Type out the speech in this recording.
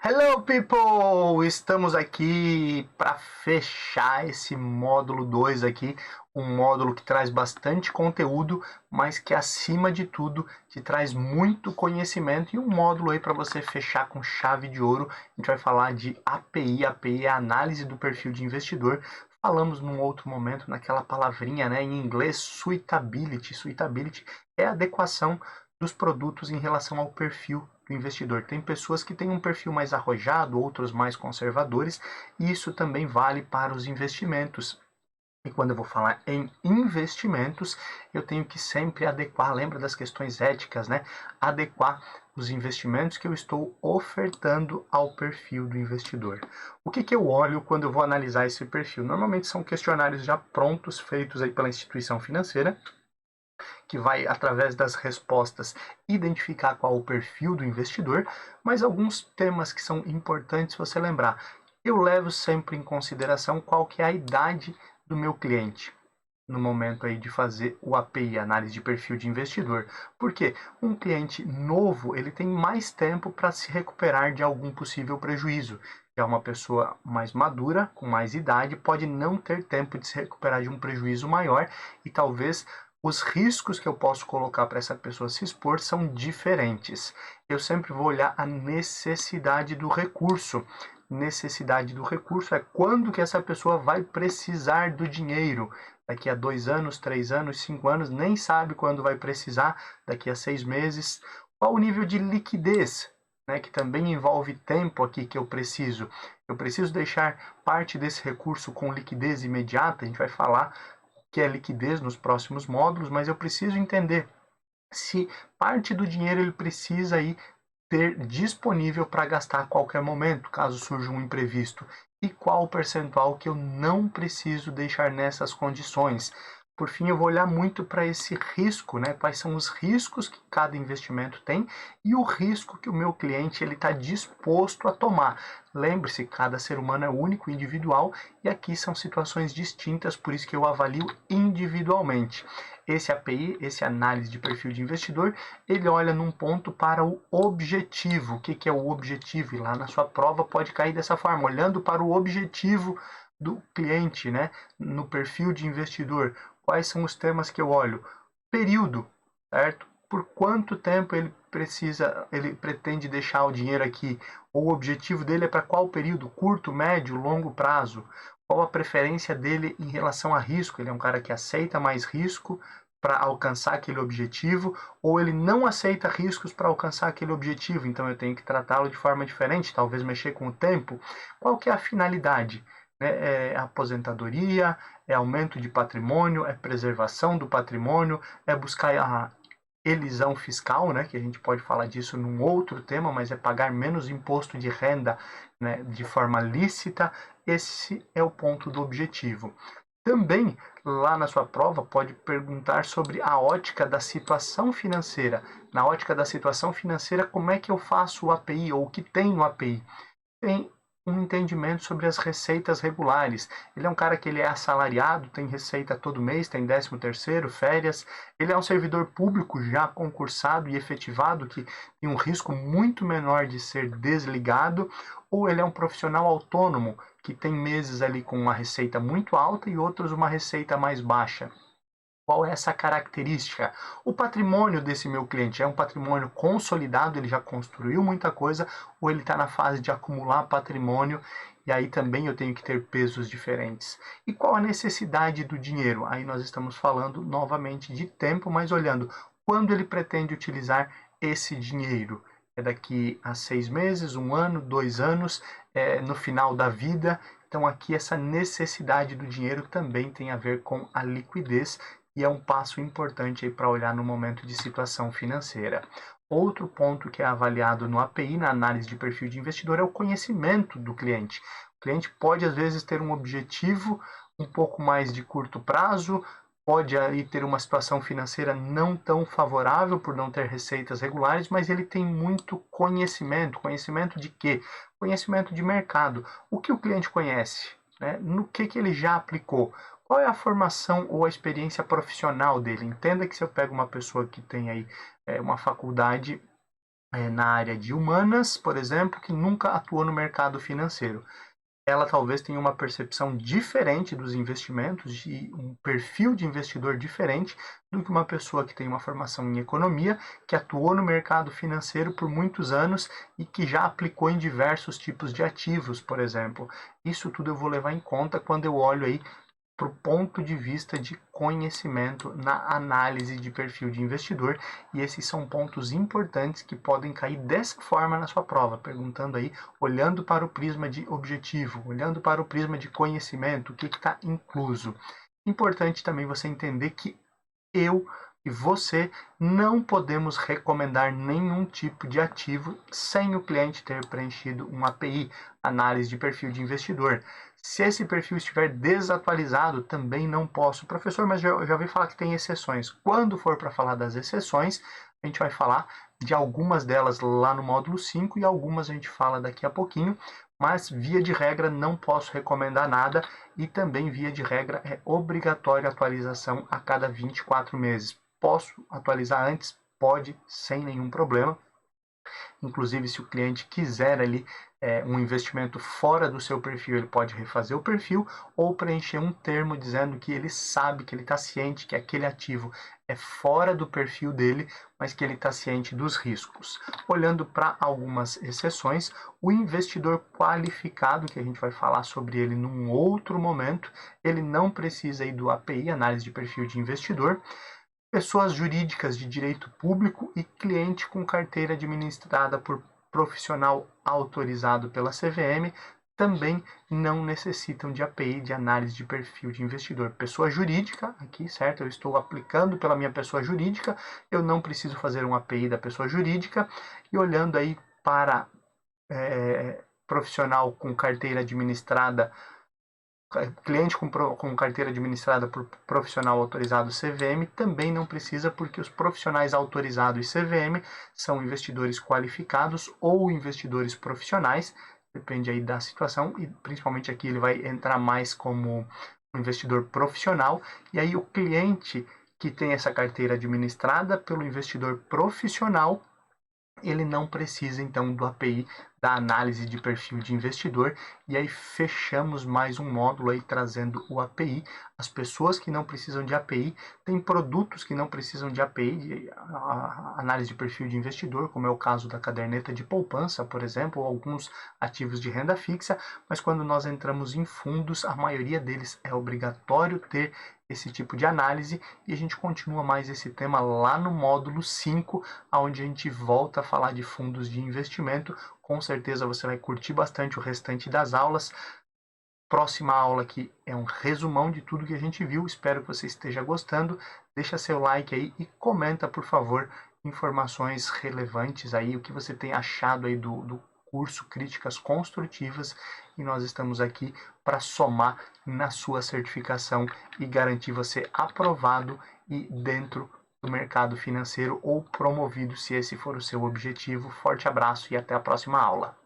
Hello people! Estamos aqui para fechar esse módulo 2 aqui, um módulo que traz bastante conteúdo, mas que acima de tudo te traz muito conhecimento e um módulo aí para você fechar com chave de ouro. A gente vai falar de API, API é a análise do perfil de investidor. Falamos num outro momento naquela palavrinha, né, em inglês, suitability. Suitability é a adequação dos produtos em relação ao perfil do investidor. Tem pessoas que têm um perfil mais arrojado, outros mais conservadores, e isso também vale para os investimentos. E quando eu vou falar em investimentos, eu tenho que sempre adequar, lembra das questões éticas, né? Adequar os investimentos que eu estou ofertando ao perfil do investidor. O que eu olho quando eu vou analisar esse perfil? Normalmente são questionários já prontos, feitos aí pela instituição financeira, que vai, através das respostas, identificar qual o perfil do investidor, mas alguns temas que são importantes você lembrar. Eu levo sempre em consideração qual que é a idade do meu cliente no momento aí de fazer o API, análise de perfil de investidor. Porque um cliente novo, ele tem mais tempo para se recuperar de algum possível prejuízo. Já uma pessoa mais madura, com mais idade, pode não ter tempo de se recuperar de um prejuízo maior e talvez os riscos que eu posso colocar para essa pessoa se expor são diferentes. Eu sempre vou olhar a necessidade do recurso. Necessidade do recurso é quando que essa pessoa vai precisar do dinheiro. Daqui a 2 anos, 3 anos, 5 anos, nem sabe quando vai precisar, daqui a 6 meses. Qual o nível de liquidez, né, que também envolve tempo aqui que eu preciso. Eu preciso deixar parte desse recurso com liquidez imediata, a gente vai falar que é liquidez nos próximos módulos, mas eu preciso entender se parte do dinheiro ele precisa aí ter disponível para gastar a qualquer momento, caso surja um imprevisto, e qual o percentual que eu não preciso deixar nessas condições. Por fim, eu vou olhar muito para esse risco, né? Quais são os riscos que cada investimento tem e o risco que o meu cliente ele está disposto a tomar. Lembre-se, cada ser humano é único, individual, e aqui são situações distintas, por isso que eu avalio individualmente. Esse API, esse análise de perfil de investidor, ele olha num ponto para o objetivo. O que é o objetivo? E lá na sua prova pode cair dessa forma, olhando para o objetivo do cliente, né? No perfil de investidor. Quais são os temas que eu olho? Período, certo? Por quanto tempo ele pretende deixar o dinheiro aqui? Ou o objetivo dele é para qual período? Curto, médio, longo prazo? Qual a preferência dele em relação a risco? Ele é um cara que aceita mais risco para alcançar aquele objetivo, ou ele não aceita riscos para alcançar aquele objetivo, então eu tenho que tratá-lo de forma diferente, talvez mexer com o tempo. Qual que é a finalidade? É aposentadoria, é aumento de patrimônio, é preservação do patrimônio, é buscar a elisão fiscal, né, que a gente pode falar disso num outro tema, mas é pagar menos imposto de renda, né, de forma lícita. Esse é o ponto do objetivo. Também, lá na sua prova, pode perguntar sobre a ótica da situação financeira. Na ótica da situação financeira, como é que eu faço o API, ou o que tem no API? Tem um entendimento sobre as receitas regulares. Ele é um cara que ele é assalariado, tem receita todo mês, tem 13º, férias. Ele é um servidor público já concursado e efetivado, que tem um risco muito menor de ser desligado, ou ele é um profissional autônomo, que tem meses ali com uma receita muito alta e outros uma receita mais baixa. Qual é essa característica? O patrimônio desse meu cliente é um patrimônio consolidado, ele já construiu muita coisa, ou ele está na fase de acumular patrimônio, e aí também eu tenho que ter pesos diferentes. E qual a necessidade do dinheiro? Aí nós estamos falando novamente de tempo, mas olhando quando ele pretende utilizar esse dinheiro. É daqui a 6 meses, 1 ano, 2 anos, no final da vida. Então aqui essa necessidade do dinheiro também tem a ver com a liquidez, e é um passo importante para olhar no momento de situação financeira. Outro ponto que é avaliado no API, na análise de perfil de investidor, é o conhecimento do cliente. O cliente pode, às vezes, ter um objetivo um pouco mais de curto prazo, pode aí ter uma situação financeira não tão favorável por não ter receitas regulares, mas ele tem muito conhecimento. Conhecimento de quê? Conhecimento de mercado. O que o cliente conhece? Né? No que ele já aplicou? Qual é a formação ou a experiência profissional dele? Entenda que se eu pego uma pessoa que tem aí uma faculdade na área de humanas, por exemplo, que nunca atuou no mercado financeiro. Ela talvez tenha uma percepção diferente dos investimentos, de um perfil de investidor diferente do que uma pessoa que tem uma formação em economia, que atuou no mercado financeiro por muitos anos e que já aplicou em diversos tipos de ativos, por exemplo. Isso tudo eu vou levar em conta quando eu olho aí para o ponto de vista de conhecimento na análise de perfil de investidor, e esses são pontos importantes que podem cair dessa forma na sua prova, perguntando aí, olhando para o prisma de objetivo, olhando para o prisma de conhecimento, o que está incluso. Importante também você entender que eu e você não podemos recomendar nenhum tipo de ativo sem o cliente ter preenchido um API, análise de perfil de investidor. Se esse perfil estiver desatualizado, também não posso. Professor, mas já ouvi falar que tem exceções. Quando for para falar das exceções, a gente vai falar de algumas delas lá no módulo 5 e algumas a gente fala daqui a pouquinho, mas via de regra não posso recomendar nada e também via de regra é obrigatória a atualização a cada 24 meses. Posso atualizar antes? Pode, sem nenhum problema. Inclusive, se o cliente quiser ali um investimento fora do seu perfil, ele pode refazer o perfil ou preencher um termo dizendo que ele sabe, que ele está ciente que aquele ativo é fora do perfil dele, mas que ele está ciente dos riscos. Olhando para algumas exceções, o investidor qualificado, que a gente vai falar sobre ele num outro momento, ele não precisa ir do API, análise de perfil de investidor. Pessoas jurídicas de direito público e cliente com carteira administrada por profissional autorizado pela CVM também não necessitam de API de análise de perfil de investidor. Pessoa jurídica, aqui, certo? Eu estou aplicando pela minha pessoa jurídica, eu não preciso fazer um API da pessoa jurídica. E olhando aí para profissional com carteira administrada, cliente com carteira administrada por profissional autorizado CVM também não precisa, porque os profissionais autorizados CVM são investidores qualificados ou investidores profissionais, depende aí da situação, e principalmente aqui ele vai entrar mais como um investidor profissional, e aí o cliente que tem essa carteira administrada pelo investidor profissional, ele não precisa então do API da análise de perfil de investidor. E aí fechamos mais um módulo aí trazendo o API. As pessoas que não precisam de API, tem produtos que não precisam de API, de análise de perfil de investidor, como é o caso da caderneta de poupança, por exemplo, ou alguns ativos de renda fixa, mas quando nós entramos em fundos, a maioria deles é obrigatório ter esse tipo de análise, e a gente continua mais esse tema lá no módulo 5, onde a gente volta a falar de fundos de investimento. Com certeza você vai curtir bastante o restante das aulas. Próxima aula aqui é um resumão de tudo que a gente viu. Espero que você esteja gostando. Deixa seu like aí e comenta, por favor, informações relevantes aí, o que você tem achado aí do curso Críticas Construtivas, e nós estamos aqui para somar na sua certificação e garantir você aprovado e dentro do mercado financeiro ou promovido, se esse for o seu objetivo. Forte abraço e até a próxima aula.